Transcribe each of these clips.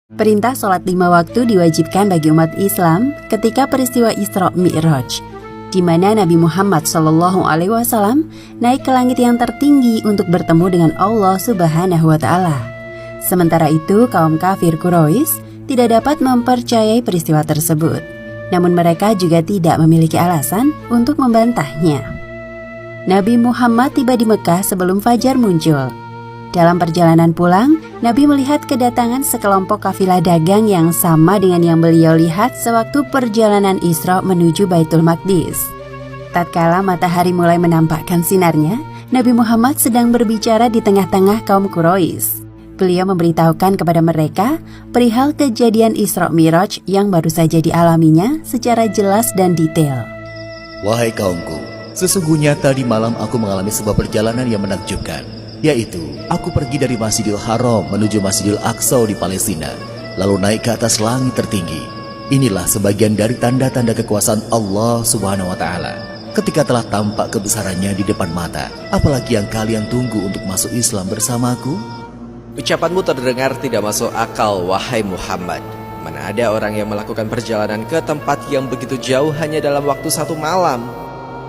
Perintah sholat 5 waktu diwajibkan bagi umat Islam ketika peristiwa Isra Mi'raj, di mana Nabi Muhammad SAW naik ke langit yang tertinggi untuk bertemu dengan Allah Subhanahu wa Ta'ala. Sementara itu, kaum kafir Quraisy tidak dapat mempercayai peristiwa tersebut, namun mereka juga tidak memiliki alasan untuk membantahnya. Nabi Muhammad tiba di Mekah sebelum fajar muncul. Dalam perjalanan pulang, Nabi melihat kedatangan sekelompok kafilah dagang yang sama dengan yang beliau lihat sewaktu perjalanan Isra menuju Baitul Maqdis. Tatkala matahari mulai menampakkan sinarnya, Nabi Muhammad sedang berbicara di tengah-tengah kaum Quraisy. Beliau memberitahukan kepada mereka perihal kejadian Isra Mi'raj yang baru saja dialaminya secara jelas dan detail. Wahai kaumku, sesungguhnya tadi malam aku mengalami sebuah perjalanan yang menakjubkan, yaitu aku pergi dari Masjidil Haram menuju Masjidil Aqsa di Palestina, lalu naik ke atas langit tertinggi. Inilah sebagian dari tanda-tanda kekuasaan Allah Subhanahu wa Ta'ala ketika telah tampak kebesarannya di depan mata. Apalagi yang kalian tunggu untuk masuk Islam bersamaku? Ucapanmu terdengar tidak masuk akal, wahai Muhammad. Mana ada orang yang melakukan perjalanan ke tempat yang begitu jauh hanya dalam waktu 1 malam?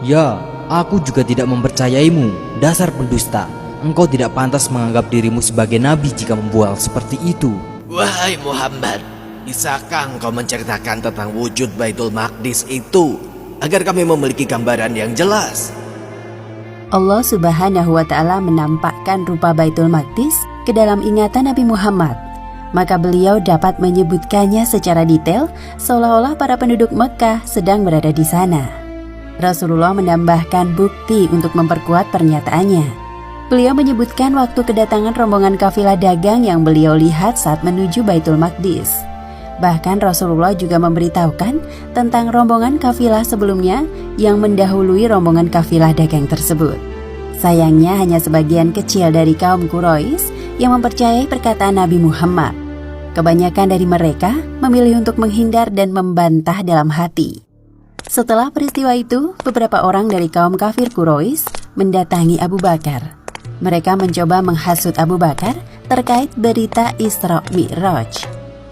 Ya, aku juga tidak mempercayaimu, dasar pendusta. Engkau tidak pantas menganggap dirimu sebagai nabi jika membual seperti itu. Wahai Muhammad, bisakah engkau menceritakan tentang wujud Baitul Maqdis itu agar kami memiliki gambaran yang jelas? Allah Subhanahu wa Ta'ala menampakkan rupa Baitul Maqdis ke dalam ingatan Nabi Muhammad. Maka beliau dapat menyebutkannya secara detail seolah-olah para penduduk Mekah sedang berada di sana. Rasulullah menambahkan bukti untuk memperkuat pernyataannya. Beliau menyebutkan waktu kedatangan rombongan kafilah dagang yang beliau lihat saat menuju Baitul Maqdis. Bahkan Rasulullah juga memberitahukan tentang rombongan kafilah sebelumnya yang mendahului rombongan kafilah dagang tersebut. Sayangnya hanya sebagian kecil dari kaum Quraisy yang mempercayai perkataan Nabi Muhammad. Kebanyakan dari mereka memilih untuk menghindar dan membantah dalam hati. Setelah peristiwa itu, beberapa orang dari kaum kafir Quraisy mendatangi Abu Bakar. Mereka mencoba menghasut Abu Bakar terkait berita Isra Mi'raj.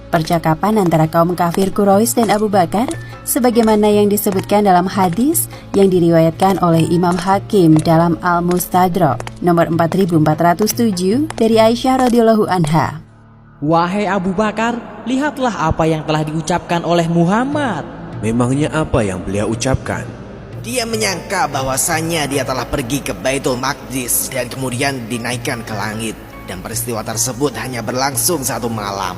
Percakapan antara kaum kafir Quraisy dan Abu Bakar sebagaimana yang disebutkan dalam hadis yang diriwayatkan oleh Imam Hakim dalam Al-Mustadrak nomor 4407 dari Aisyah radhiyallahu anha. Wahai Abu Bakar, lihatlah apa yang telah diucapkan oleh Muhammad. Memangnya apa yang beliau ucapkan? Dia menyangka bahwasannya dia telah pergi ke Baitul Maqdis dan kemudian dinaikkan ke langit, dan peristiwa tersebut hanya berlangsung 1 malam.